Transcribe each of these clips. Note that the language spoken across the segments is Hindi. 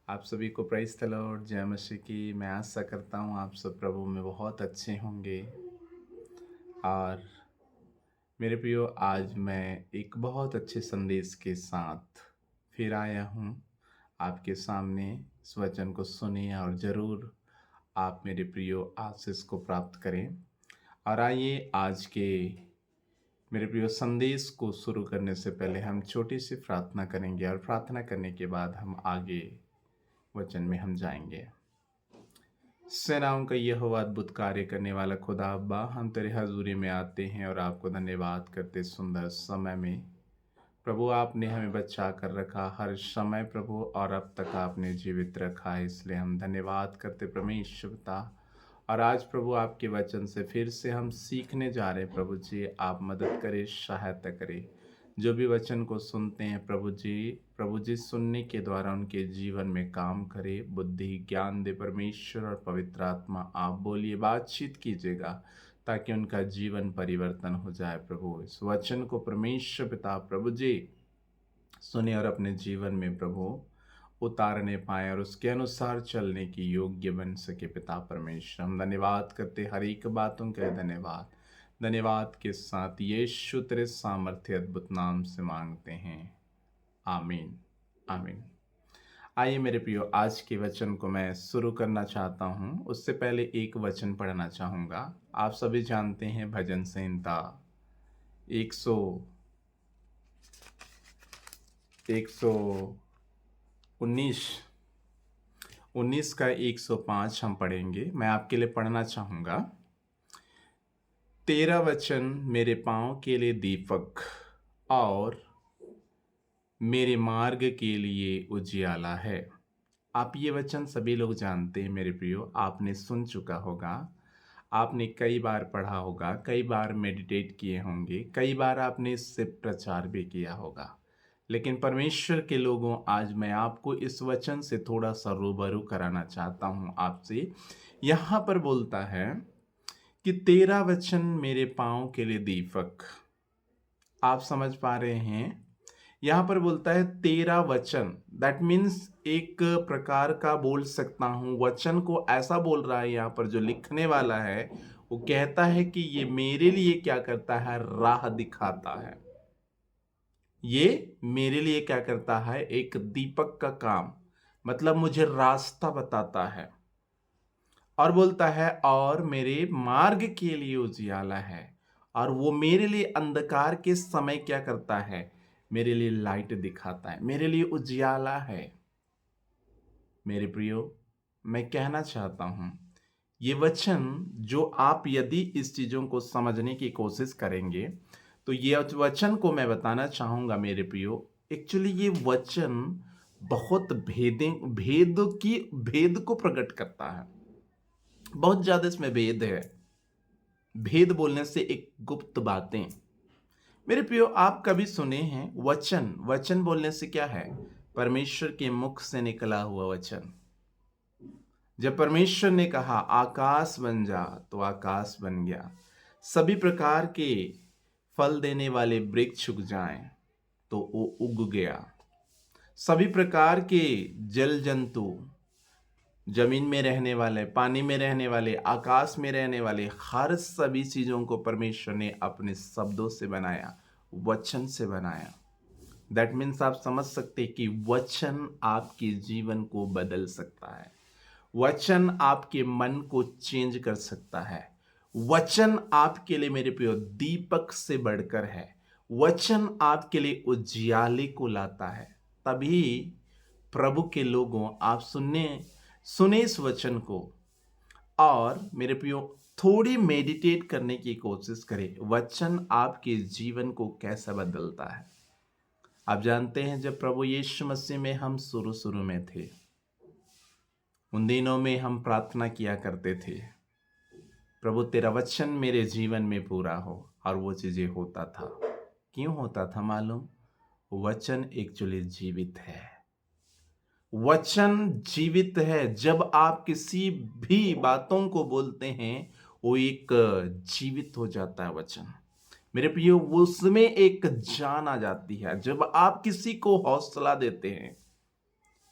आप सभी को प्रेज़ द लॉर्ड, जय मसीह की। मैं आशा करता हूँ आप सब प्रभु में बहुत अच्छे होंगे। और मेरे प्रियो, आज मैं एक बहुत अच्छे संदेश के साथ फिर आया हूँ आपके सामने। इस वचन को सुनिए और ज़रूर आप मेरे प्रियो आशीष को प्राप्त करें। और आइए आज के मेरे प्रियो संदेश को शुरू करने से पहले हम छोटी सी प्रार्थना करेंगे और प्रार्थना करने के बाद हम आगे वचन में हम जाएंगे। सेनाओं का यहोवा अद्भुत कार्य करने वाला खुदा अब्बा, हम तेरे हजूरी में आते हैं और आपको धन्यवाद करते सुंदर समय में। प्रभु, आपने हमें बचा कर रखा हर समय प्रभु, और अब तक आपने जीवित रखा है, इसलिए हम धन्यवाद करते परमेश्वर पिता। और आज प्रभु आपके वचन से फिर से हम सीखने जा रहे हैं। प्रभु जी, आप मदद करें, सहायता करें। जो भी वचन को सुनते हैं प्रभु जी सुनने के द्वारा उनके जीवन में काम करे, बुद्धि ज्ञान दे परमेश्वर। और पवित्र आत्मा आप बोलिए, बातचीत कीजिएगा ताकि उनका जीवन परिवर्तन हो जाए। प्रभु, इस वचन को परमेश्वर पिता प्रभु जी सुने और अपने जीवन में प्रभु उतारने पाए और उसके अनुसार चलने की योग्य बन सके। पिता परमेश्वर, हम धन्यवाद करते हर एक बातों के लिए। धन्यवाद के साथ यीशु तेरे सामर्थ्य अद्भुत नाम से मांगते हैं, आमीन आमीन। आइए मेरे प्रियो, आज के वचन को मैं शुरू करना चाहता हूँ। उससे पहले एक वचन पढ़ना चाहूँगा। आप सभी जानते हैं भजन संहिता 119 19 का 105 हम पढ़ेंगे। मैं आपके लिए पढ़ना चाहूँगा। तेरा वचन मेरे पाँव के लिए दीपक और मेरे मार्ग के लिए उजियाला है। आप ये वचन सभी लोग जानते हैं मेरे प्रियो, आपने सुन चुका होगा, आपने कई बार पढ़ा होगा, कई बार मेडिटेट किए होंगे, कई बार आपने इससे प्रचार भी किया होगा। लेकिन परमेश्वर के लोगों, आज मैं आपको इस वचन से थोड़ा सा रूबरू कराना चाहता हूँ आपसे। यहाँ पर बोलता है कि तेरा वचन मेरे पाँव के लिए दीपक। आप समझ पा रहे हैं? यहाँ पर बोलता है तेरा वचन, दैट मीन्स एक प्रकार का बोल सकता हूँ, वचन को ऐसा बोल रहा है यहाँ पर जो लिखने वाला है, वो कहता है कि ये मेरे लिए क्या करता है, राह दिखाता है। ये मेरे लिए क्या करता है, एक दीपक का काम, मतलब मुझे रास्ता बताता है। और बोलता है और मेरे मार्ग के लिए उजियाला है। और वो मेरे लिए अंधकार के समय क्या करता है, मेरे लिए लाइट दिखाता है, मेरे लिए उजियाला है। मेरे प्रियो, मैं कहना चाहता हूं, ये वचन जो आप यदि इस चीजों को समझने की कोशिश करेंगे तो ये वचन को मैं बताना चाहूंगा मेरे प्रियो। एक्चुअली ये वचन बहुत भेद को प्रकट करता है। बहुत ज्यादा इसमें भेद है। भेद बोलने से एक गुप्त बातें। मेरे प्रियो, आप कभी सुने हैं वचन? वचन बोलने से क्या है, परमेश्वर के मुख से निकला हुआ वचन। जब परमेश्वर ने कहा आकाश बन जा, तो आकाश बन गया। सभी प्रकार के फल देने वाले वृक्ष उग जाएं, तो वो उग गया। सभी प्रकार के जल जंतु, जमीन में रहने वाले, पानी में रहने वाले, आकाश में रहने वाले, हर सभी चीजों को परमेश्वर ने अपने शब्दों से बनाया, वचन से बनाया। दैट मीन्स आप समझ सकते हैं कि वचन आपके जीवन को बदल सकता है। वचन आपके मन को चेंज कर सकता है। वचन आपके लिए मेरे प्रियो दीपक से बढ़कर है। वचन आपके लिए उजियाले को लाता है। तभी प्रभु के लोगों, आप सुने इस वचन को और मेरे प्रियो थोड़ी मेडिटेट करने की कोशिश करें। वचन आपके जीवन को कैसा बदलता है। आप जानते हैं, जब प्रभु यीशु मसीह में हम शुरू में थे, उन दिनों में हम प्रार्थना किया करते थे, प्रभु तेरा वचन मेरे जीवन में पूरा हो। और वो चीजें होता था। क्यों होता था मालूम? वचन एक्चुअली जीवित है। वचन जीवित है। जब आप किसी भी बातों को बोलते हैं, वो एक जीवित हो जाता है वचन। मेरे प्रियो, उसमें एक जान आ जाती है। जब आप किसी को हौसला देते हैं,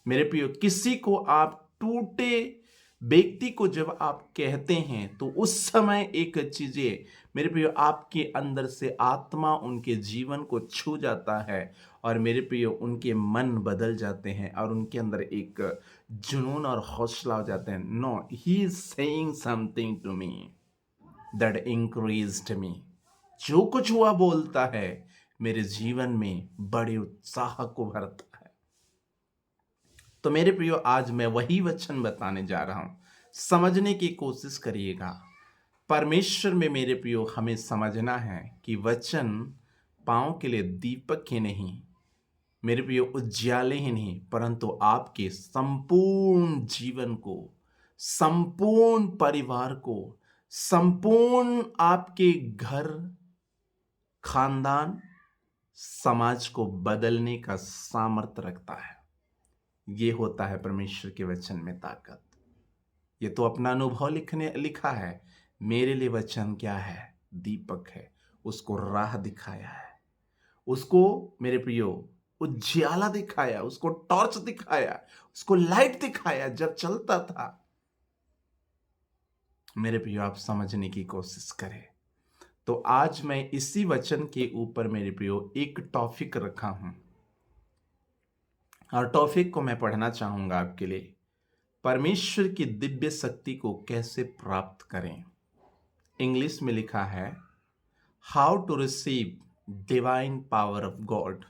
मेरे प्रियो, किसी को आप टूटे व्यक्ति को जब आप कहते हैं तो उस समय एक चीजें मेरे प्रियो आपके अंदर से आत्मा उनके जीवन को छू जाता है और मेरे प्रियो उनके मन बदल जाते हैं और उनके अंदर एक जुनून और हौसला हो जाते हैं। No, he is saying something to me that increased me. जो कुछ हुआ बोलता है मेरे जीवन में बड़े उत्साह को भरता है। तो मेरे प्रियो, आज मैं वही वचन बताने जा रहा हूं, समझने की कोशिश करिएगा। परमेश्वर में मेरे प्रियो हमें समझना है कि वचन पांव के लिए दीपक ही नहीं, मेरे प्रियो उज्याले ही नहीं, परंतु आपके संपूर्ण जीवन को, संपूर्ण परिवार को, संपूर्ण आपके घर, खानदान, समाज को बदलने का सामर्थ्य रखता है। ये होता है परमेश्वर के वचन में ताकत। ये तो अपना अनुभव लिखा है। मेरे लिए वचन क्या है? दीपक है। उसको राह दिखाया है, उसको मेरे प्रियो उज्याला दिखाया, उसको टॉर्च दिखाया, उसको लाइट दिखाया जब चलता था। मेरे प्रियो, आप समझने की कोशिश करें। तो आज मैं इसी वचन के ऊपर मेरे प्रियो एक टॉपिक रखा हूं और टॉपिक को मैं पढ़ना चाहूंगा आपके लिए। परमेश्वर की दिव्य शक्ति को कैसे प्राप्त करें। इंग्लिश में लिखा है how to receive divine power of God.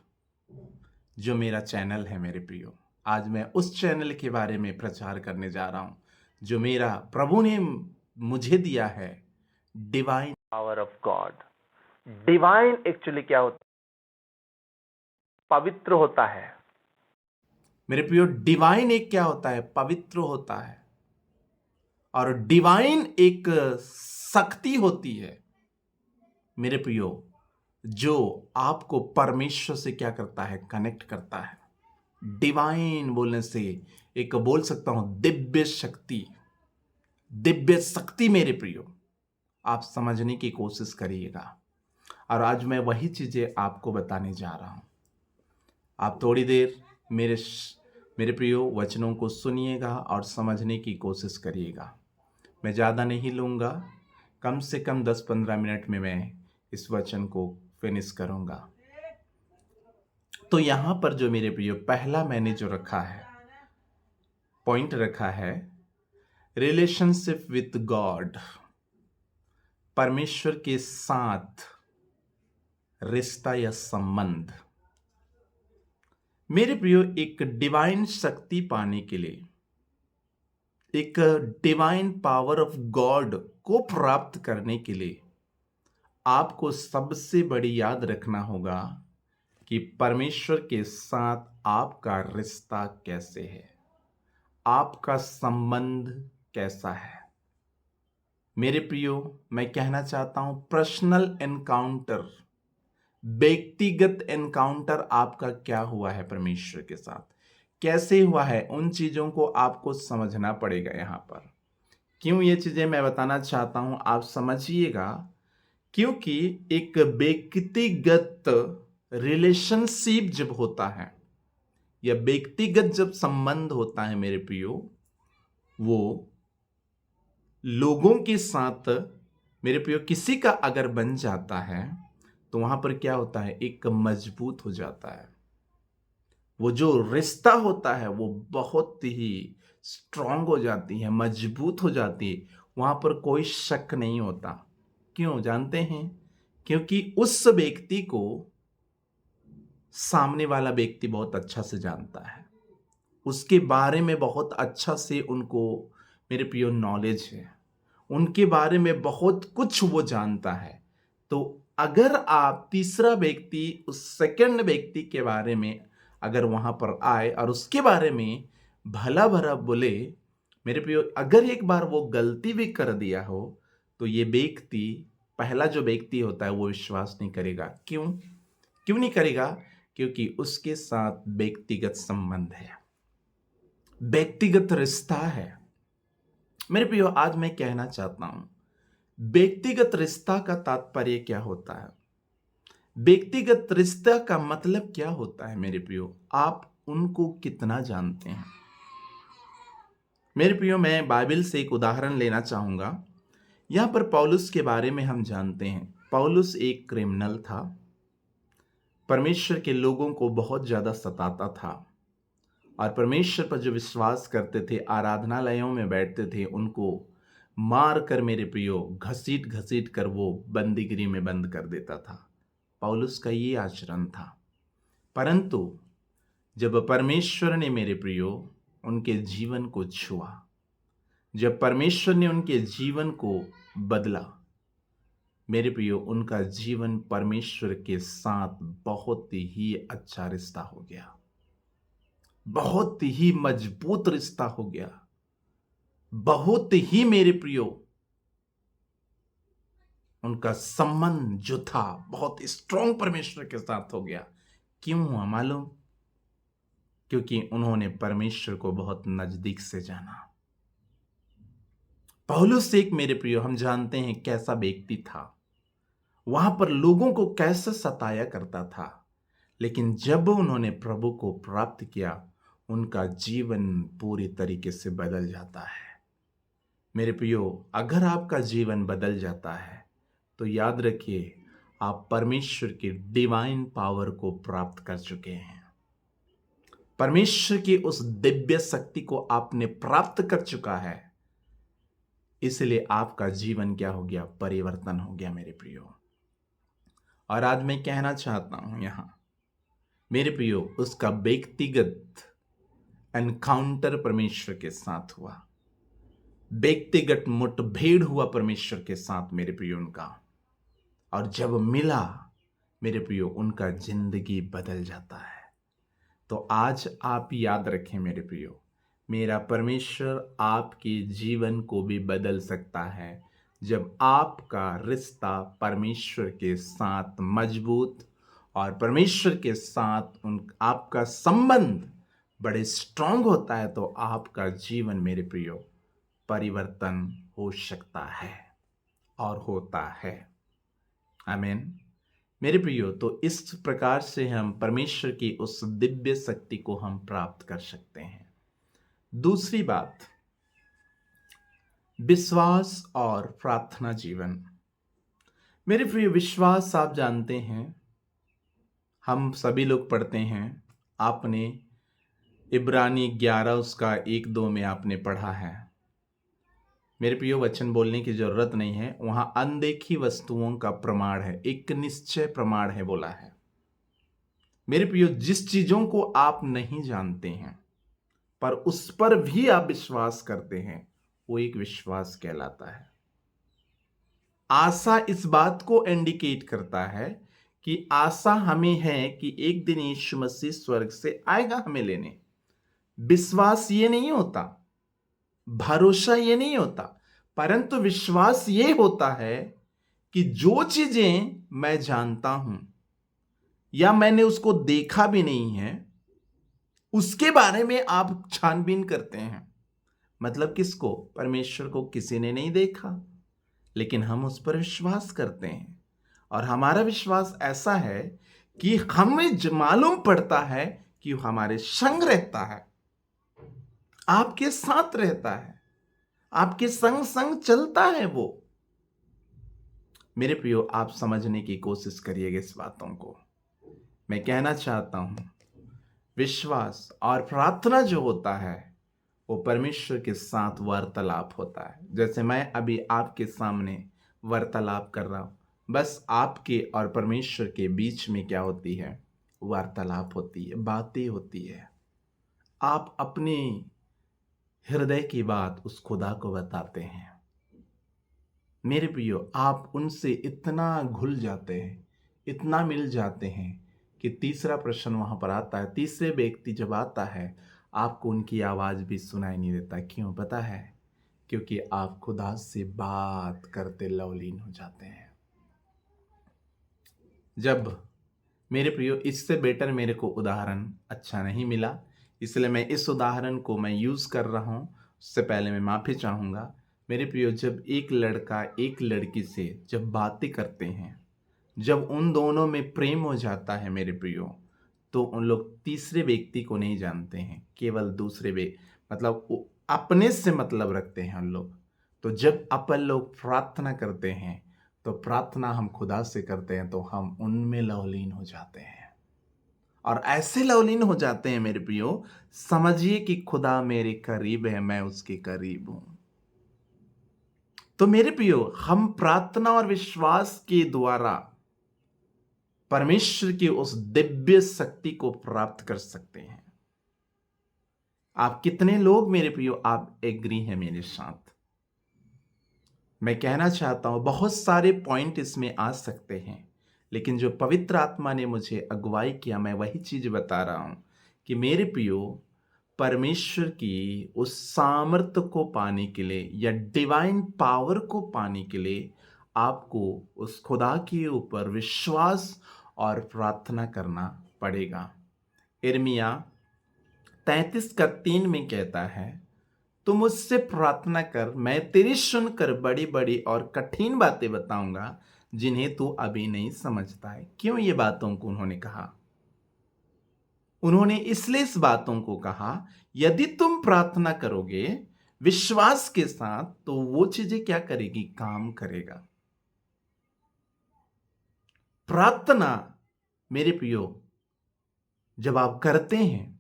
जो मेरा चैनल है मेरे प्रियो, आज मैं उस चैनल के बारे में प्रचार करने जा रहा हूं जो मेरा प्रभु ने मुझे दिया है, divine power of God. Divine actually क्या होता है? पवित्र होता है मेरे प्रियो। डिवाइन एक क्या होता है? पवित्र होता है। और डिवाइन एक शक्ति होती है मेरे प्रियो, जो आपको परमेश्वर से क्या करता है? कनेक्ट करता है। डिवाइन बोलने से एक बोल सकता हूं दिव्य शक्ति। दिव्य शक्ति मेरे प्रियो, आप समझने की कोशिश करिएगा। और आज मैं वही चीजें आपको बताने जा रहा हूं। आप थोड़ी देर मेरे प्रियो वचनों को सुनिएगा और समझने की कोशिश करिएगा। मैं ज़्यादा नहीं लूँगा, कम से कम 10-15 मिनट में मैं इस वचन को फिनिश करूँगा। तो यहाँ पर जो मेरे प्रियो पहला मैंने जो रखा है, पॉइंट रखा है, रिलेशनशिप विथ गॉड। परमेश्वर के साथ रिश्ता या संबंध। मेरे प्रियो, एक डिवाइन शक्ति पाने के लिए, एक डिवाइन पावर ऑफ गॉड को प्राप्त करने के लिए आपको सबसे बड़ी याद रखना होगा कि परमेश्वर के साथ आपका रिश्ता कैसे है, आपका संबंध कैसा है। मेरे प्रियो, मैं कहना चाहता हूं पर्सनल एनकाउंटर, व्यक्तिगत एनकाउंटर आपका क्या हुआ है परमेश्वर के साथ, कैसे हुआ है, उन चीजों को आपको समझना पड़ेगा। यहां पर क्यों ये चीजें मैं बताना चाहता हूं, आप समझिएगा। क्योंकि एक व्यक्तिगत रिलेशनशिप जब होता है या व्यक्तिगत जब संबंध होता है मेरे प्रियो, वो लोगों के साथ मेरे प्रियो किसी का अगर बन जाता है तो वहां पर क्या होता है? एक मजबूत हो जाता है। वो जो रिश्ता होता है वो बहुत ही स्ट्रांग हो जाती है, मजबूत हो जाती है। वहां पर कोई शक नहीं होता। क्यों जानते हैं? क्योंकि उस व्यक्ति को सामने वाला व्यक्ति बहुत अच्छा से जानता है, उसके बारे में बहुत अच्छा से उनको मेरे प्रियो नॉलेज है, उनके बारे में बहुत कुछ वो जानता है। तो अगर आप तीसरा व्यक्ति उस सेकंड व्यक्ति के बारे में अगर वहां पर आए और उसके बारे में भला भला बोले, मेरे प्रियो अगर एक बार वो गलती भी कर दिया हो तो ये व्यक्ति, पहला जो व्यक्ति होता है, वो विश्वास नहीं करेगा। क्यों नहीं करेगा? क्योंकि उसके साथ व्यक्तिगत संबंध है, व्यक्तिगत रिश्ता है। मेरे प्रियो, आज मैं कहना चाहता हूं व्यक्तिगत रिश्ता का तात्पर्य क्या होता है, व्यक्तिगत रिश्ता का मतलब क्या होता है। मेरे प्रियो, आप उनको कितना जानते हैं। मेरे प्रियो, मैं बाइबल से एक उदाहरण लेना चाहूँगा। यहाँ पर पौलुस के बारे में हम जानते हैं। पौलुस एक क्रिमिनल था, परमेश्वर के लोगों को बहुत ज़्यादा सताता था और परमेश्वर पर जो विश्वास करते थे, आराधनालयों में बैठते थे, उनको मार कर मेरे प्रियो घसीट घसीट कर वो बंदीगिरी में बंद कर देता था। पौलुस का ये आचरण था। परंतु जब परमेश्वर ने मेरे प्रियो उनके जीवन को छुआ, जब परमेश्वर ने उनके जीवन को बदला, मेरे प्रियो उनका जीवन परमेश्वर के साथ बहुत ही अच्छा रिश्ता हो गया, बहुत ही मजबूत रिश्ता हो गया, बहुत ही मेरे प्रियो उनका संबंध जो था बहुत स्ट्रॉन्ग परमेश्वर के साथ हो गया। क्यों हुआ मालूम? क्योंकि उन्होंने परमेश्वर को बहुत नजदीक से जाना। पौलुस एक मेरे प्रियो हम जानते हैं कैसा व्यक्ति था, वहां पर लोगों को कैसे सताया करता था, लेकिन जब उन्होंने प्रभु को प्राप्त किया, उनका जीवन पूरी तरीके से बदल जाता है। मेरे प्रियो, अगर आपका जीवन बदल जाता है तो याद रखिए आप परमेश्वर की डिवाइन पावर को प्राप्त कर चुके हैं। परमेश्वर की उस दिव्य शक्ति को आपने प्राप्त कर चुका है, इसलिए आपका जीवन क्या हो गया? परिवर्तन हो गया मेरे प्रियो। और आज मैं कहना चाहता हूं यहां मेरे प्रियो, उसका व्यक्तिगत एनकाउंटर परमेश्वर के साथ हुआ, व्यक्तिगत मुठभेड़ हुआ परमेश्वर के साथ मेरे प्रियो उनका। और जब मिला मेरे प्रियो, उनका जिंदगी बदल जाता है। तो आज आप याद रखें मेरे प्रियो, मेरा परमेश्वर आपके जीवन को भी बदल सकता है जब आपका रिश्ता परमेश्वर के साथ मजबूत और परमेश्वर के साथ आपका संबंध बड़े स्ट्रांग होता है, तो आपका जीवन मेरे प्रियो परिवर्तन हो सकता है और होता है। आमीन मेरे प्रियो। तो इस प्रकार से हम परमेश्वर की उस दिव्य शक्ति को हम प्राप्त कर सकते हैं। दूसरी बात, विश्वास और प्रार्थना जीवन। मेरे प्रिय, विश्वास आप जानते हैं, हम सभी लोग पढ़ते हैं। आपने इब्रानी 11 उसका 1-2 में आपने पढ़ा है। मेरे प्रियो, वचन बोलने की जरूरत नहीं है, वहां अनदेखी वस्तुओं का प्रमाण है, एक निश्चय प्रमाण है बोला है। मेरे प्रियो, जिस चीजों को आप नहीं जानते हैं पर उस पर भी आप विश्वास करते हैं, वो एक विश्वास कहलाता है। आशा इस बात को इंडिकेट करता है कि आशा हमें है कि एक दिन यीशु मसीह स्वर्ग से आएगा हमें लेने। विश्वास ये नहीं होता, भरोसा ये नहीं होता, परंतु विश्वास ये होता है कि जो चीजें मैं जानता हूं या मैंने उसको देखा भी नहीं है, उसके बारे में आप छानबीन करते हैं। मतलब किसको? परमेश्वर को किसी ने नहीं देखा, लेकिन हम उस पर विश्वास करते हैं। और हमारा विश्वास ऐसा है कि हमें मालूम पड़ता है कि वो हमारे संग रहता है, आपके साथ रहता है, आपके संग संग चलता है वो। मेरे प्रियो, आप समझने की कोशिश करिएगा इस बातों को। मैं कहना चाहता हूं, विश्वास और प्रार्थना जो होता है वो परमेश्वर के साथ वार्तालाप होता है। जैसे मैं अभी आपके सामने वार्तालाप कर रहा हूं, बस आपके और परमेश्वर के बीच में क्या होती है? वार्तालाप होती है, बातें होती है। आप अपने हृदय की बात उस खुदा को बताते हैं। मेरे प्रियो, आप उनसे इतना घुल जाते हैं, इतना मिल जाते हैं कि तीसरा प्रश्न वहां पर आता है, तीसरे व्यक्ति जब आता है आपको उनकी आवाज भी सुनाई नहीं देता। क्यों पता है? क्योंकि आप खुदा से बात करते लवलीन हो जाते हैं। जब मेरे प्रियो, इससे बेटर मेरे को उदाहरण अच्छा नहीं मिला, इसलिए मैं इस उदाहरण को मैं यूज कर रहा हूं। उससे पहले मैं माफी चाहूंगा। मेरे प्रियो, जब एक लड़का एक लड़की से जब बातें करते हैं, जब उन दोनों में प्रेम हो जाता है मेरे प्रियो, तो उन लोग तीसरे व्यक्ति को नहीं जानते हैं, केवल दूसरे मतलब वो अपने से मतलब रखते हैं उन लोग। तो जब अपन लोग प्रार्थना करते हैं, तो प्रार्थना हम खुदा से करते हैं, तो हम उनमें लवलीन हो जाते हैं। और ऐसे लवलीन हो जाते हैं मेरे प्रियो, समझिए कि खुदा मेरे करीब है, मैं उसके करीब हूं। तो मेरे प्रियो, हम प्रार्थना और विश्वास के द्वारा परमेश्वर की उस दिव्य शक्ति को प्राप्त कर सकते हैं। आप कितने लोग मेरे प्रियो आप एग्री हैं मेरे साथ? मैं कहना चाहता हूं, बहुत सारे पॉइंट इसमें आ सकते हैं, लेकिन जो पवित्र आत्मा ने मुझे अगुवाई किया, मैं वही चीज बता रहा हूं कि मेरे प्रियो, परमेश्वर की उस सामर्थ्य को पाने के लिए या डिवाइन पावर को पाने के लिए आपको उस खुदा के ऊपर विश्वास और प्रार्थना करना पड़ेगा। यिर्मयाह 33:3 में कहता है, तू मुझसे प्रार्थना कर, मैं तेरी सुनकर बड़ी बड़ी और कठिन बातें बताऊंगा जिन्हें तू अभी नहीं समझता है। क्यों ये बातों को उन्होंने कहा? उन्होंने इसलिए इस बातों को कहा, यदि तुम प्रार्थना करोगे विश्वास के साथ, तो वो चीजें क्या करेगी? काम करेगा। प्रार्थना मेरे प्रियो जब आप करते हैं,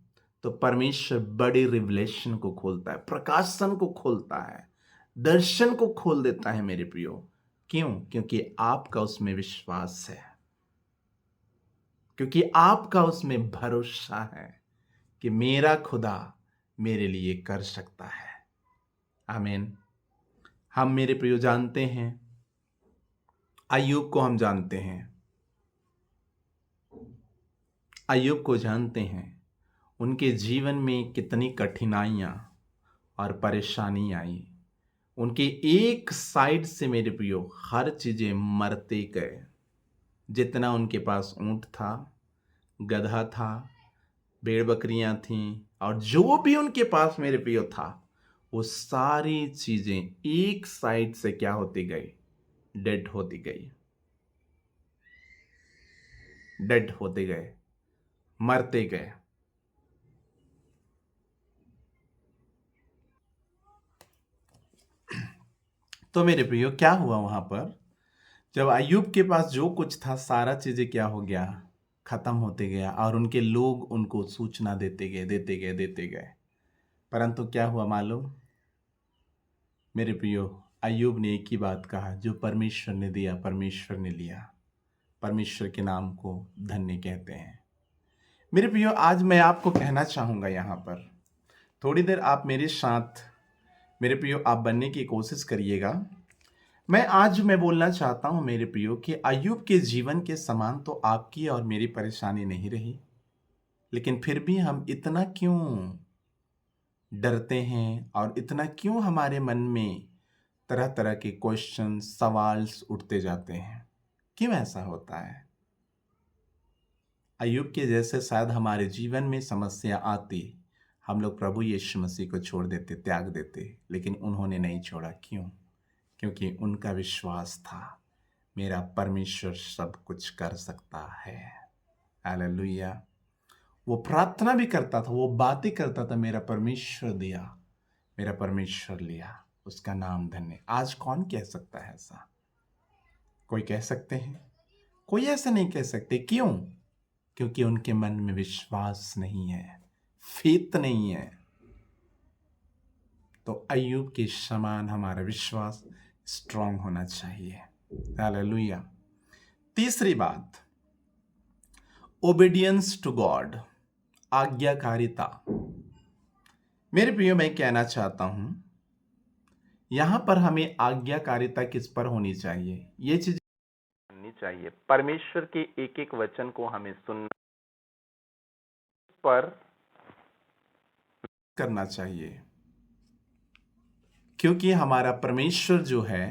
तो परमेश्वर बड़े रिवलेशन को खोलता है, प्रकाशन को खोलता है, दर्शन को खोल देता है मेरे प्रियो। क्यों? क्योंकि आपका उसमें विश्वास है, क्योंकि आपका उसमें भरोसा है कि मेरा खुदा मेरे लिए कर सकता है। आमीन। हम मेरे प्रियो जानते हैं, अय्यूब को हम जानते हैं, अय्यूब को जानते हैं, उनके जीवन में कितनी कठिनाइयां और परेशानी आई। उनके एक साइड से मेरे प्रियो हर चीजें मरते गए। जितना उनके पास ऊंट था, गधा था, भेड़ बकरियां थीं, और जो भी उनके पास मेरे प्रियो था, वो सारी चीजें एक साइड से क्या होती गई? डेड होती गई, डेड होते गए, मरते गए। तो मेरे प्रियो क्या हुआ वहां पर? जब अय्यूब के पास जो कुछ था, सारा चीजें क्या हो गया? खत्म होते गया, और उनके लोग उनको सूचना देते गए, देते गए, देते गए। परंतु क्या हुआ मालूम? मेरे प्रियो, अय्यूब ने एक ही बात कहा, जो परमेश्वर ने दिया परमेश्वर ने लिया। परमेश्वर के नाम को धन्य कहते हैं। मेरे प्रियो, आज मैं आपको कहना चाहूंगा यहां पर, थोड़ी देर आप मेरे साथ मेरे प्रियो आप बनने की कोशिश करिएगा। मैं बोलना चाहता हूं मेरे प्रियो कि अय्यूब के जीवन के समान तो आपकी और मेरी परेशानी नहीं रही, लेकिन फिर भी हम इतना क्यों डरते हैं, और इतना क्यों हमारे मन में तरह तरह के क्वेश्चन, सवाल उठते जाते हैं? क्यों ऐसा होता है? अय्यूब के जैसे शायद हमारे जीवन में समस्या आती, हम लोग प्रभु यीशु मसीह को छोड़ देते, त्याग देते, लेकिन उन्होंने नहीं छोड़ा। क्यों? क्योंकि उनका विश्वास था, मेरा परमेश्वर सब कुछ कर सकता है। हालेलुया। वो प्रार्थना भी करता था, वो बातें करता था, मेरा परमेश्वर दिया, मेरा परमेश्वर लिया, उसका नाम धन्य। आज कौन कह सकता है ऐसा? कोई कह सकते हैं? कोई ऐसा नहीं कह सकते। क्यों? क्योंकि उनके मन में विश्वास नहीं है, फेथ नहीं है। तो अय्यूब के समान हमारा विश्वास स्ट्रांग होना चाहिए। हालेलुया। तीसरी बात, ओबीडियंस टू गॉड, आज्ञाकारिता। मेरे प्रियो, मैं कहना चाहता हूं, यहां पर हमें आज्ञाकारिता किस पर होनी चाहिए? ये चीज करनी चाहिए, परमेश्वर के एक एक वचन को हमें सुनना पर करना चाहिए, क्योंकि हमारा परमेश्वर जो है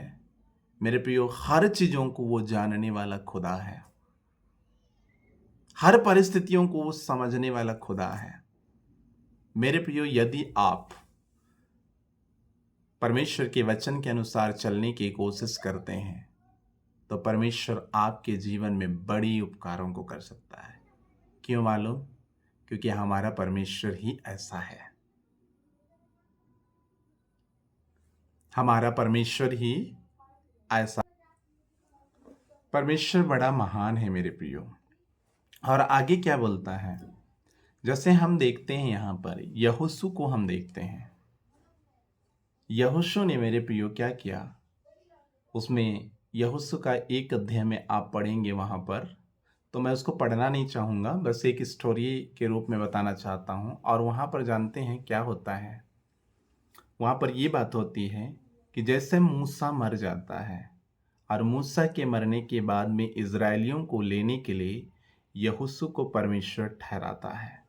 मेरे प्रियो, हर चीजों को वो जानने वाला खुदा है, हर परिस्थितियों को वो समझने वाला खुदा है। मेरे प्रियो, यदि आप परमेश्वर के वचन के अनुसार चलने की कोशिश करते हैं, तो परमेश्वर आपके जीवन में बड़ी उपकारों को कर सकता है। क्यों मालूम? क्योंकि हमारा परमेश्वर ही ऐसा है। हमारा परमेश्वर ही ऐसा, परमेश्वर बड़ा महान है मेरे प्रियो। और आगे क्या बोलता है, जैसे हम देखते हैं यहाँ पर यहोशू को हम देखते हैं। यहोशू ने मेरे प्रियो क्या किया, उसमें यहोशू का एक अध्याय में आप पढ़ेंगे वहाँ पर, तो मैं उसको पढ़ना नहीं चाहूँगा, बस एक स्टोरी के रूप में बताना चाहता हूँ। और वहाँ पर जानते हैं क्या होता है, वहाँ पर ये बात होती है कि जैसे मूसा मर जाता है और मूसा के मरने के बाद में इज़राइलियों को लेने के लिए यहोशू को परमेश्वर ठहराता है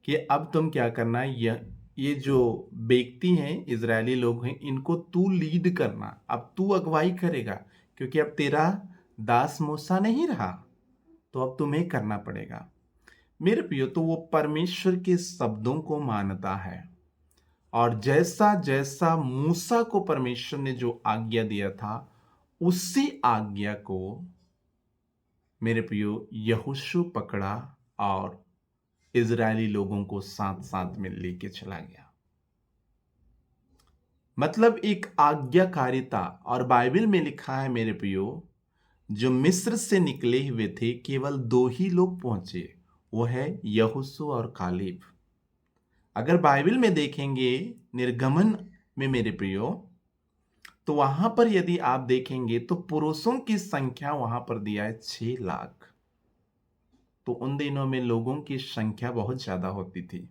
कि अब तुम क्या करना, ये जो व्यक्ति हैं, इज़राइली लोग हैं, इनको तू लीड करना, अब तू अगुवाई करेगा, क्योंकि अब तेरा दास मूसा नहीं रहा, तो अब तुम्हें करना पड़ेगा। मेरे प्रियो, तो वो परमेश्वर के शब्दों को मानता है, और जैसा जैसा मूसा को परमेश्वर ने जो आज्ञा दिया था, उसी आज्ञा को मेरे प्रियो यहोशू पकड़ा और इजरायली लोगों को साथ साथ में लेके चला गया। मतलब एक आज्ञाकारिता। और बाइबल में लिखा है मेरे प्रियो, जो मिस्र से निकले हुए थे केवल 2 ही लोग पहुंचे, वो है यहोशू और कालेब। अगर बाइबल में देखेंगे निर्गमन में मेरे प्रियो, तो वहां पर यदि आप देखेंगे तो पुरुषों की संख्या वहां पर दिया है 6 लाख। तो उन दिनों में लोगों की संख्या बहुत ज्यादा होती थी,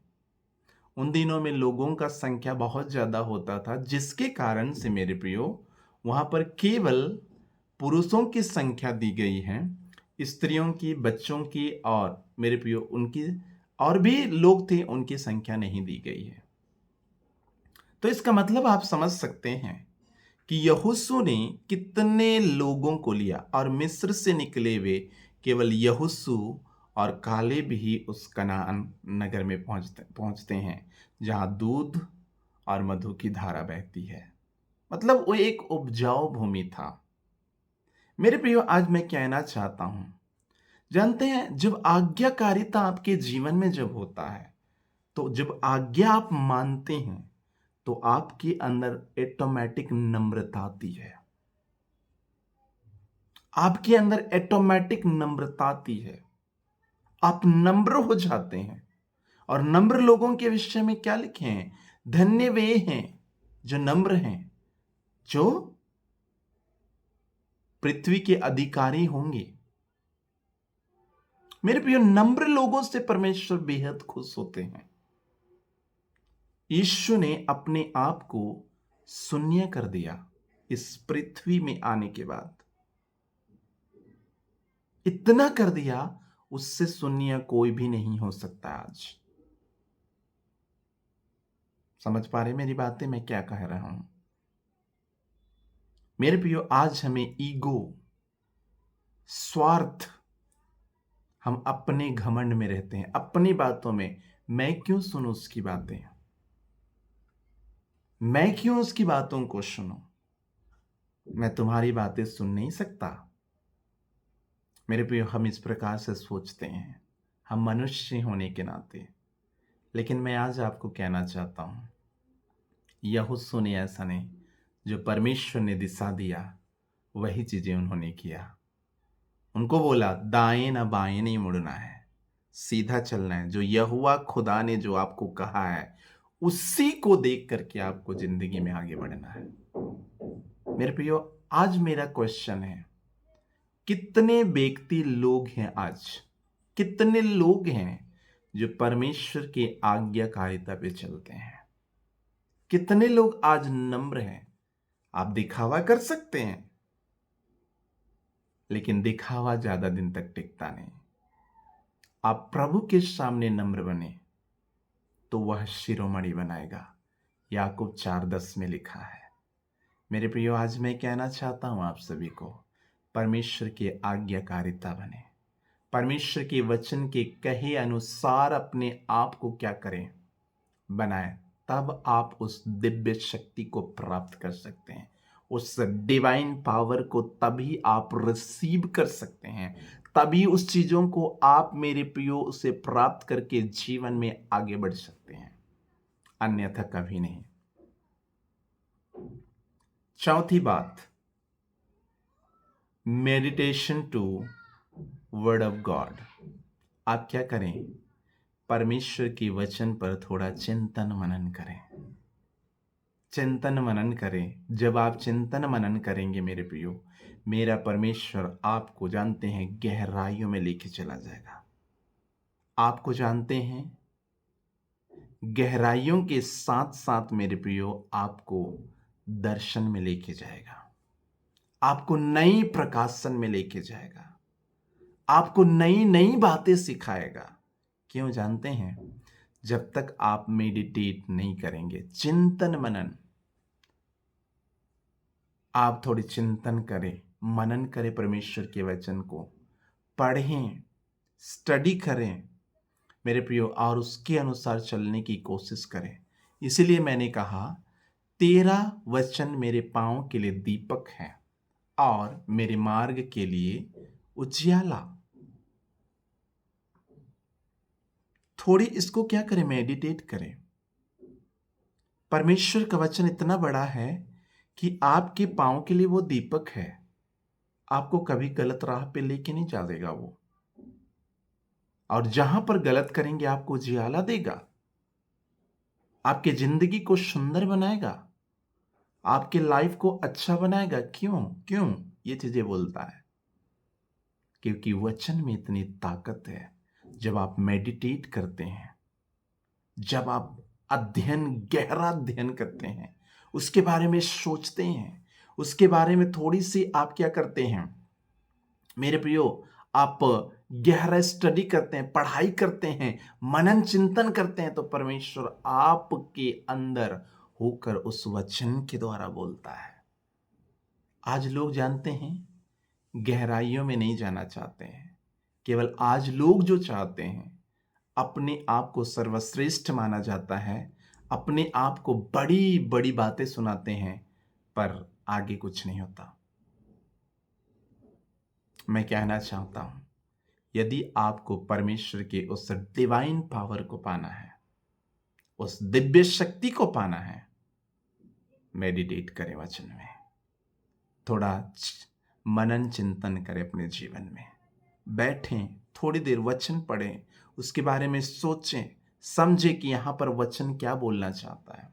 उन दिनों में लोगों का संख्या बहुत ज्यादा होता था, जिसके कारण से मेरे प्रियो वहां पर केवल पुरुषों की संख्या दी गई है, स्त्रियों की, बच्चों की और मेरे प्रियो उनकी और भी लोग थे, उनकी संख्या नहीं दी गई है। तो इसका मतलब आप समझ सकते हैं कि यहोशू ने कितने लोगों को लिया, और मिस्र से निकले हुए केवल यहोशू और कालेब ही उस कनान नगर में पहुंचते हैं, जहां दूध और मधु की धारा बहती है। मतलब वो एक उपजाऊ भूमि था। मेरे प्रियो, आज मैं कहना चाहता हूं, जानते हैं जब आज्ञाकारिता आपके जीवन में जब होता है, तो जब आज्ञा आप मानते हैं, तो आपके अंदर ऑटोमेटिक नम्रता आती है। आपके अंदर ऑटोमेटिक नम्रता आती है, आप नम्र हो जाते हैं। और नम्र लोगों के विषय में क्या लिखे हैं, धन्य वे हैं जो नम्र हैं, जो पृथ्वी के अधिकारी होंगे। मेरे प्रिय, नम्र लोगों से परमेश्वर बेहद खुश होते हैं। यीशु ने अपने आप को शून्य कर दिया इस पृथ्वी में आने के बाद, इतना कर दिया, उससे शून्य कोई भी नहीं हो सकता। आज समझ पा रहे मेरी बातें, मैं क्या कह रहा हूं? मेरे प्रियो, आज हमें ईगो, स्वार्थ, हम अपने घमंड में रहते हैं, अपनी बातों में। मैं क्यों सुनूं उसकी बातें, मैं क्यों उसकी बातों को सुनूं, मैं तुम्हारी बातें सुन नहीं सकता। मेरे प्रियो, हम इस प्रकार से सोचते हैं, हम मनुष्य होने के नाते। लेकिन मैं आज आपको कहना चाहता हूं, यहोशू ने ऐसा नहीं, जो परमेश्वर ने दिशा दिया वही चीजें उन्होंने किया। उनको बोला दाएं ना बाएं नहीं मुड़ना है, सीधा चलना है। जो यहोवा खुदा ने जो आपको कहा है, उसी को देख करके आपको जिंदगी में आगे बढ़ना है। मेरे प्रियो, आज मेरा क्वेश्चन है, कितने व्यक्ति लोग हैं आज, कितने लोग हैं जो परमेश्वर के आज्ञाकारिता पे चलते हैं? कितने लोग आज नम्र हैं? आप दिखावा कर सकते हैं, लेकिन दिखावा ज्यादा दिन तक टिकता नहीं। आप प्रभु के सामने नम्र बने तो वह शिरोमणि बनाएगा। याकूब 4:10 में लिखा है। मेरे प्रियो, आज मैं कहना चाहता हूं आप सभी को, परमेश्वर की आज्ञाकारिता बने, परमेश्वर के वचन के कहे अनुसार अपने आप को क्या करें, बनाए। तब आप उस दिव्य शक्ति को प्राप्त कर सकते हैं, उस डिवाइन पावर को तभी आप रिसीव कर सकते हैं, तभी उस चीजों को आप मेरे प्रियो उसे प्राप्त करके जीवन में आगे बढ़ सकते हैं, अन्यथा कभी नहीं। चौथी बात, meditation to word of God. आप क्या करें, परमेश्वर की वचन पर थोड़ा चिंतन मनन करें। चिंतन मनन करें। जब आप चिंतन मनन करेंगे मेरे प्रियो, मेरा परमेश्वर आपको जानते हैं गहराइयों में लेके चला जाएगा। आपको जानते हैं गहराइयों के साथ साथ मेरे प्रियो आपको दर्शन में लेके जाएगा, आपको नई प्रकाशन में लेके जाएगा, आपको नई नई बातें सिखाएगा। क्यों जानते हैं? जब तक आप मेडिटेट नहीं करेंगे, चिंतन मनन, आप थोड़ी चिंतन करें, मनन करें, परमेश्वर के वचन को पढ़ें, स्टडी करें मेरे प्रियो, और उसके अनुसार चलने की कोशिश करें। इसीलिए मैंने कहा, तेरा वचन मेरे पांव के लिए दीपक है और मेरे मार्ग के लिए उजियाला। थोड़ी इसको क्या करें, मेडिटेट करें। परमेश्वर का वचन इतना बड़ा है कि आपके पांव के लिए वो दीपक है, आपको कभी गलत राह पे लेके नहीं जाएगा वो, और जहां पर गलत करेंगे आपको उजियाला देगा, आपकी जिंदगी को सुंदर बनाएगा, आपके लाइफ को अच्छा बनाएगा। क्यों क्यों ये चीजें बोलता है? क्योंकि वचन में इतनी ताकत है। जब आप मेडिटेट करते हैं, जब आप गहरा अध्ययन करते हैं, उसके बारे में सोचते हैं, उसके बारे में थोड़ी सी आप क्या करते हैं मेरे प्रियो, आप गहरा स्टडी करते हैं, पढ़ाई करते हैं, मनन चिंतन करते हैं, तो परमेश्वर आपके अंदर होकर उस वचन के द्वारा बोलता है। आज लोग जानते हैं गहराइयों में नहीं जाना चाहते हैं। केवल आज लोग जो चाहते हैं, अपने आप को सर्वश्रेष्ठ माना जाता है, अपने आप को बड़ी बड़ी बातें सुनाते हैं, पर आगे कुछ नहीं होता। मैं कहना चाहता हूं, यदि आपको परमेश्वर के उस डिवाइन पावर को पाना है, उस दिव्य शक्ति को पाना है, मेडिटेट करें वचन में, थोड़ा मनन चिंतन करें अपने जीवन में, बैठें, थोड़ी देर वचन पढ़ें, उसके बारे में सोचें, समझें कि यहां पर वचन क्या बोलना चाहता है,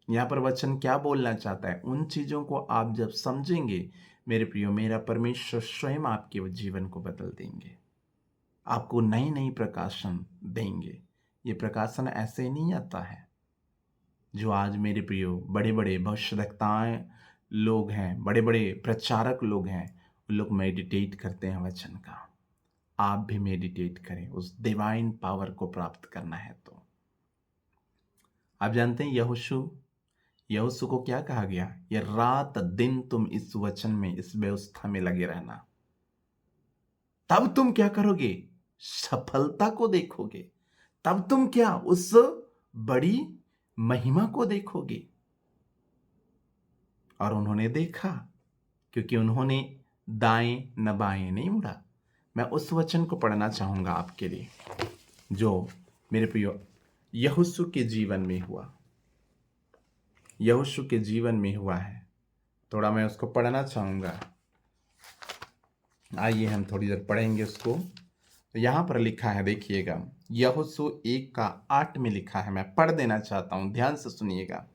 यहां पर वचन क्या बोलना चाहता है। उन चीजों को आप जब समझेंगे मेरे प्रियो, मेरा परमेश्वर स्वयं आपके जीवन को बदल देंगे, आपको नई नई प्रकाशन देंगे। ये प्रकाशन ऐसे नहीं आता है जो आज मेरे प्रियो बड़े बड़े भविष्यवक्ताएं लोग हैं, बड़े बड़े प्रचारक लोग हैं, वो लोग मेडिटेट करते हैं वचन का। आप भी मेडिटेट करें, उस डिवाइन पावर को प्राप्त करना है तो। आप जानते हैं यहोशू को क्या कहा गया? ये रात दिन तुम इस वचन में, इस व्यवस्था में लगे रहना, तब तुम क्या करोगे? सफलता को देखोगे। तब तुम क्या, उस बड़ी महिमा को देखोगे। और उन्होंने देखा, क्योंकि उन्होंने दाएं न बाएं नहीं मुड़ा। मैं उस वचन को पढ़ना चाहूंगा आपके लिए, जो मेरे प्रियो यहोशू के जीवन में हुआ, यहोशू के जीवन में हुआ है। थोड़ा मैं उसको पढ़ना चाहूंगा। आइए हम थोड़ी देर पढ़ेंगे उसको। तो यहां पर लिखा है, देखिएगा, यहोशू 1:8 में लिखा है, मैं पढ़ देना चाहता हूं, ध्यान से सुनिएगा।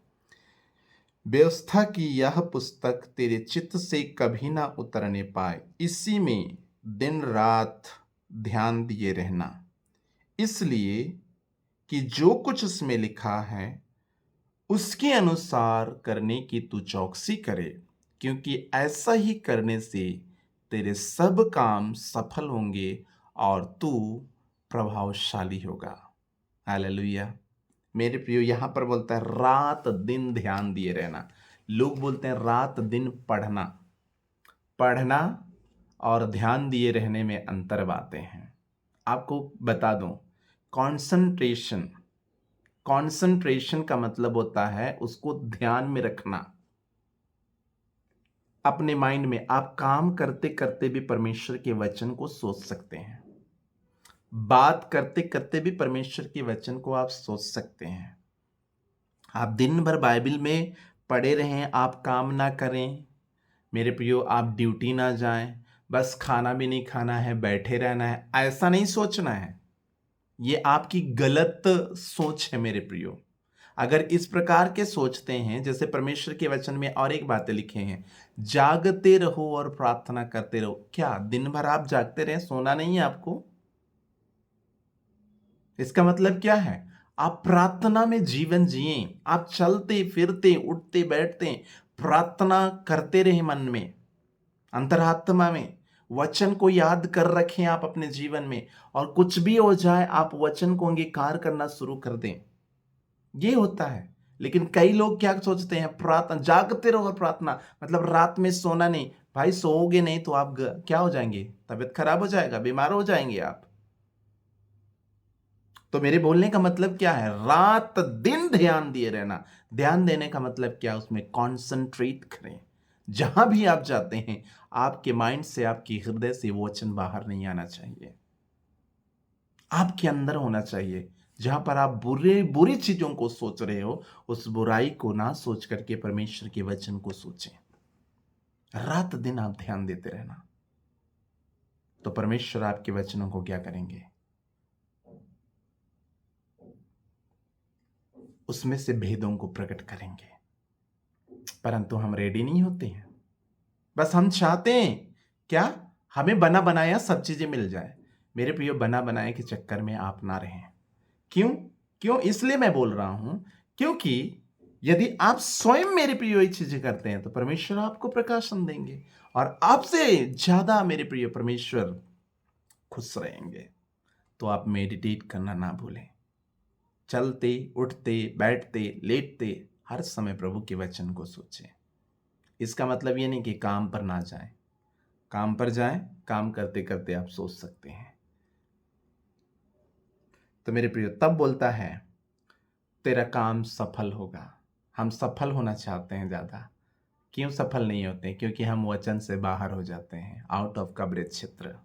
व्यवस्था की यह पुस्तक तेरे चित्त से कभी ना उतरने पाए, इसी में दिन रात ध्यान दिए रहना, इसलिए कि जो कुछ इसमें लिखा है उसके अनुसार करने की तू चौकसी करे, क्योंकि ऐसा ही करने से तेरे सब काम सफल होंगे और तू प्रभावशाली होगा। हालेलुया। मेरे प्रियो, यहां पर बोलता है रात दिन ध्यान दिए रहना। लोग बोलते हैं रात दिन पढ़ना, पढ़ना और ध्यान दिए रहने में अंतर बातें हैं। आपको बता दूं, कंसंट्रेशन, कंसंट्रेशन का मतलब होता है उसको ध्यान में रखना। अपने माइंड में आप काम करते करते भी परमेश्वर के वचन को सोच सकते हैं। बात करते करते भी परमेश्वर के वचन को आप सोच सकते हैं। आप दिन भर बाइबल में पढ़े रहें, आप काम ना करें, मेरे प्रियो, आप ड्यूटी ना जाएं, बस खाना भी नहीं खाना है, बैठे रहना है, ऐसा नहीं सोचना है। ये आपकी गलत सोच है मेरे प्रियो। अगर इस प्रकार के सोचते हैं, जैसे परमेश्वर के वचन में और एक बातें लिखे हैं, जागते रहो और प्रार्थना करते रहो। क्या दिन भर आप जागते रहे, सोना नहीं है आपको? इसका मतलब क्या है? आप प्रार्थना में जीवन जिए, आप चलते फिरते उठते बैठते प्रार्थना करते रहे, मन में, अंतरात्मा में वचन को याद कर रखें आप अपने जीवन में, और कुछ भी हो जाए आप वचन को अंगीकार करना शुरू कर दें। ये होता है। लेकिन कई लोग क्या सोचते हैं, प्रार्थना, जागते रहो और प्रार्थना मतलब रात में सोना नहीं। भाई सोओगे नहीं तो आप क्या हो जाएंगे? तबीयत खराब हो जाएगा, बीमार हो जाएंगे आप। तो मेरे बोलने का मतलब क्या है? रात दिन ध्यान दिए रहना। ध्यान देने का मतलब क्या? उसमें कॉन्सेंट्रेट करें। जहां भी आप जाते हैं, आपके माइंड से, आपके हृदय से वो वचन बाहर नहीं आना चाहिए, आपके अंदर होना चाहिए। जहां पर आप बुरी चीजों को सोच रहे हो, उस बुराई को ना सोच करके परमेश्वर के वचन को सोचें। रात दिन आप ध्यान देते रहना, तो परमेश्वर आपके वचनों को क्या करेंगे? उसमें से भेदों को प्रकट करेंगे। परंतु हम रेडी नहीं होते हैं। बस हम चाहते हैं क्या? हमें बना बनाया सब चीजें मिल जाए। मेरे प्रियो, बना बनाए के चक्कर में आप ना रहें। क्यों? क्यों इसलिए मैं बोल रहा हूं, क्योंकि यदि आप स्वयं, मेरे प्रियो, ये चीजें करते हैं तो परमेश्वर आपको प्रकाशन देंगे, और आपसे ज्यादा, मेरे प्रियो, परमेश्वर खुश रहेंगे। तो आप मेडिटेट करना ना भूलें। चलते उठते बैठते लेटते हर समय प्रभु के वचन को सोचें। इसका मतलब ये नहीं कि काम पर ना जाएं। काम पर जाएं, काम करते करते आप सोच सकते हैं। तो मेरे प्रियो, तब बोलता है तेरा काम सफल होगा। हम सफल होना चाहते हैं ज़्यादा। क्यों सफल नहीं होते? क्योंकि हम वचन से बाहर हो जाते हैं, आउट ऑफ कवरेज क्षेत्र।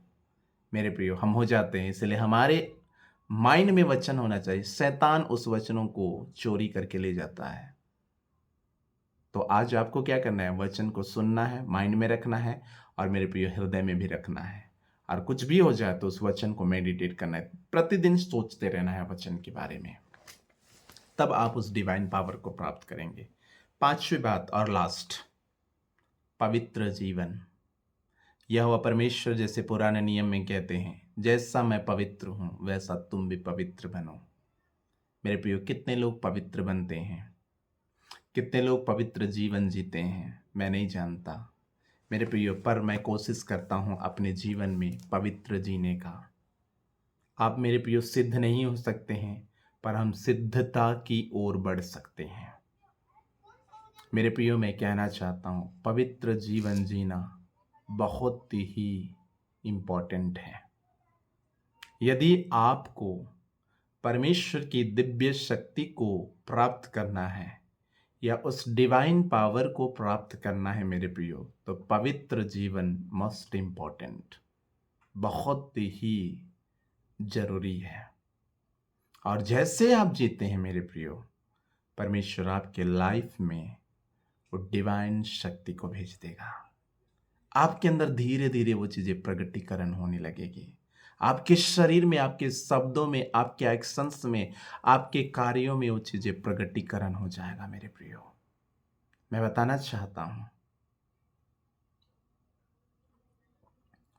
मेरे प्रियो, हम हो जाते हैं, इसलिए हमारे माइंड में वचन होना चाहिए। शैतान उस वचनों को चोरी करके ले जाता है। तो आज आपको क्या करना है? वचन को सुनना है, माइंड में रखना है, और मेरे प्रिय, हृदय में भी रखना है। और कुछ भी हो जाए तो उस वचन को मेडिटेट करना है, प्रतिदिन सोचते रहना है वचन के बारे में। तब आप उस डिवाइन पावर को प्राप्त करेंगे। पांचवी बात और लास्ट, पवित्र जीवन। यह वह परमेश्वर जैसे पुराने नियम में कहते हैं, जैसा मैं पवित्र हूं वैसा तुम भी पवित्र बनो। मेरे प्रियो, कितने लोग पवित्र बनते हैं? कितने लोग पवित्र जीवन जीते हैं? मैं नहीं जानता मेरे प्रियो, पर मैं कोशिश करता हूं अपने जीवन में पवित्र जीने का। आप मेरे प्रियो सिद्ध नहीं हो सकते हैं, पर हम सिद्धता की ओर बढ़ सकते हैं। मेरे प्रियो, मैं कहना चाहता हूं, पवित्र जीवन जीना बहुत ही इम्पोर्टेंट है। यदि आपको परमेश्वर की दिव्य शक्ति को प्राप्त करना है, या उस डिवाइन पावर को प्राप्त करना है मेरे प्रियो, तो पवित्र जीवन मोस्ट इम्पॉर्टेंट, बहुत ही जरूरी है। और जैसे आप जीते हैं मेरे प्रियो, परमेश्वर आपके लाइफ में वो डिवाइन शक्ति को भेज देगा। आपके अंदर धीरे धीरे वो चीजें प्रगटीकरण होने लगेगी। आपके शरीर में, आपके शब्दों में, आपके एक्शंस में, आपके कार्यों में वो चीजें प्रगटीकरण हो जाएगा मेरे प्रियो। मैं बताना चाहता हूं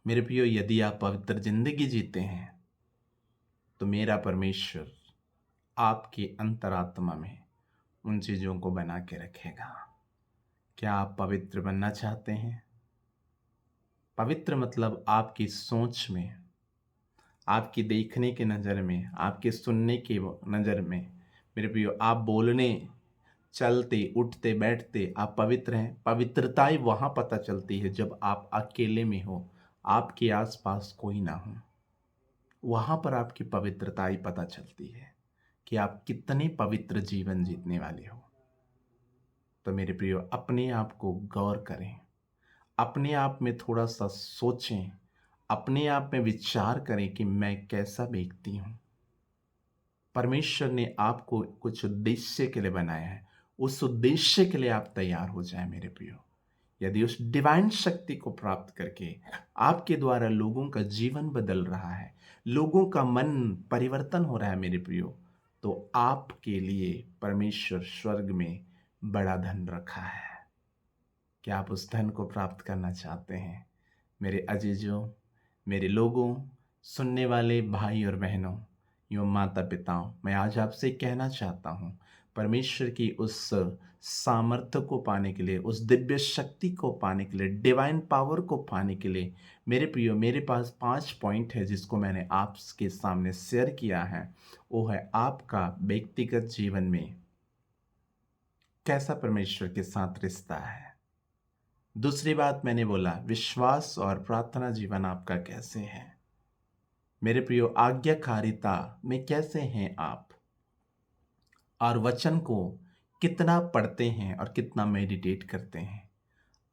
मेरे प्रियो, यदि आप पवित्र जिंदगी जीते हैं तो मेरा परमेश्वर आपकी अंतरात्मा में उन चीजों को बना के रखेगा। क्या आप पवित्र बनना चाहते हैं? पवित्र मतलब आपकी सोच में, आपकी देखने के नज़र में, आपके सुनने की नज़र में, मेरे प्रियो, आप बोलने, चलते उठते बैठते आप पवित्र हैं। पवित्रता ही वहाँ पता चलती है जब आप अकेले में हो, आपके आसपास कोई ना हो। वहाँ पर आपकी पवित्रता ही पता चलती है कि आप कितने पवित्र जीवन जीतने वाले हो। तो मेरे प्रियो, अपने आप को गौर करें, अपने आप में थोड़ा-सा सोचें, अपने आप में विचार करें कि मैं कैसा व्यक्ति हूँ। परमेश्वर ने आपको कुछ उद्देश्य के लिए बनाया है, उस उद्देश्य के लिए आप तैयार हो जाएँ मेरे प्रियो। यदि उस डिवाइन शक्ति को प्राप्त करके आपके द्वारा लोगों का जीवन बदल रहा है, लोगों का मन परिवर्तन हो रहा है मेरे प्रियो, तो आपके लिए परमेश्वर स्वर्ग में बड़ा धन रखा है। क्या आप उस धन को प्राप्त करना चाहते हैं? मेरे अजीजों, मेरे लोगों, सुनने वाले भाई और बहनों, एवं माता-पिताओं, मैं आज आपसे कहना चाहता हूँ, परमेश्वर की उस सामर्थ्य को पाने के लिए, उस दिव्य शक्ति को पाने के लिए, डिवाइन पावर को पाने के लिए, मेरे प्रियो, मेरे पास 5 पॉइंट है जिसको मैंने आपके सामने शेयर किया है। वो है आपका व्यक्तिगत जीवन में कैसा परमेश्वर के साथ रिश्ता है। दूसरी बात मैंने बोला विश्वास और प्रार्थना जीवन आपका कैसे है। मेरे प्रियो, आज्ञाकारिता में कैसे हैं आप, और वचन को कितना पढ़ते हैं और कितना मेडिटेट करते हैं।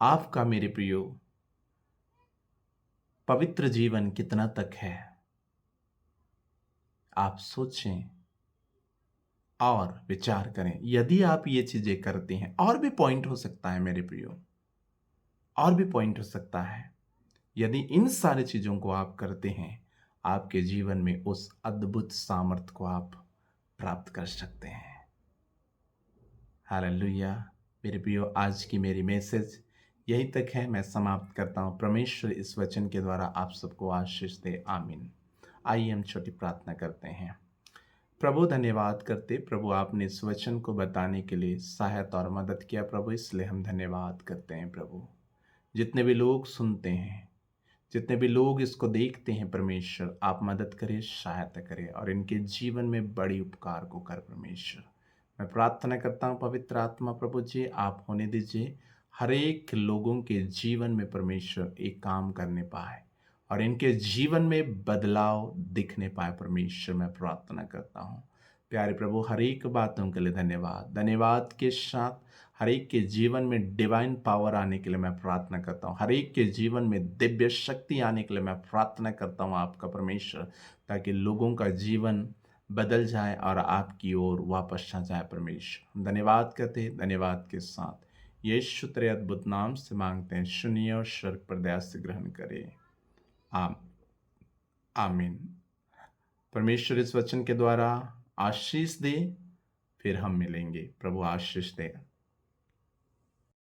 आपका मेरे प्रियो पवित्र जीवन कितना तक है, आप सोचें और विचार करें। यदि आप ये चीजें करते हैं, और भी पॉइंट हो सकता है मेरे प्रियो, और भी पॉइंट हो सकता है। यदि इन सारी चीजों को आप करते हैं, आपके जीवन में उस अद्भुत सामर्थ्य को आप प्राप्त कर सकते हैं। हालेलुया। मेरे प्रियो, आज की मेरी मैसेज यहीं तक है। मैं समाप्त करता हूँ। परमेश्वर इस वचन के द्वारा आप सबको आशीष दे। आमीन। आइए हम छोटी प्रार्थना करते हैं। प्रभु, धन्यवाद करते प्रभु, आपने इस वचन को बताने के लिए सहायता और मदद किया प्रभु, इसलिए हम धन्यवाद करते हैं प्रभु। जितने भी लोग सुनते हैं, जितने भी लोग इसको देखते हैं, परमेश्वर आप मदद करें, सहायता करें और इनके जीवन में बड़ी उपकार को कर परमेश्वर। मैं प्रार्थना करता हूँ पवित्र आत्मा प्रभु जी, आप होने दीजिए हर एक लोगों के जीवन में परमेश्वर एक काम करने पाए और इनके जीवन में बदलाव दिखने पाए परमेश्वर। मैं प्रार्थना करता हूँ प्यारे प्रभु, हर एक बातों के लिए धन्यवाद। धन्यवाद के साथ हर एक के जीवन में डिवाइन पावर आने के लिए मैं प्रार्थना करता हूँ। हर एक के जीवन में दिव्य शक्ति आने के लिए मैं प्रार्थना करता हूँ आपका परमेश्वर, ताकि लोगों का जीवन बदल जाए और आपकी ओर वापस आ जाए परमेश्वर। धन्यवाद करते हैं, धन्यवाद के साथ यीशु तेरे अद्भुत नाम से मांगते हैं, सुनिए और स्वर्ग पर दया से ग्रहण करें। आम आमीन। परमेश्वर इस वचन के द्वारा आशीष दे, फिर हम मिलेंगे। प्रभु आशीष दे।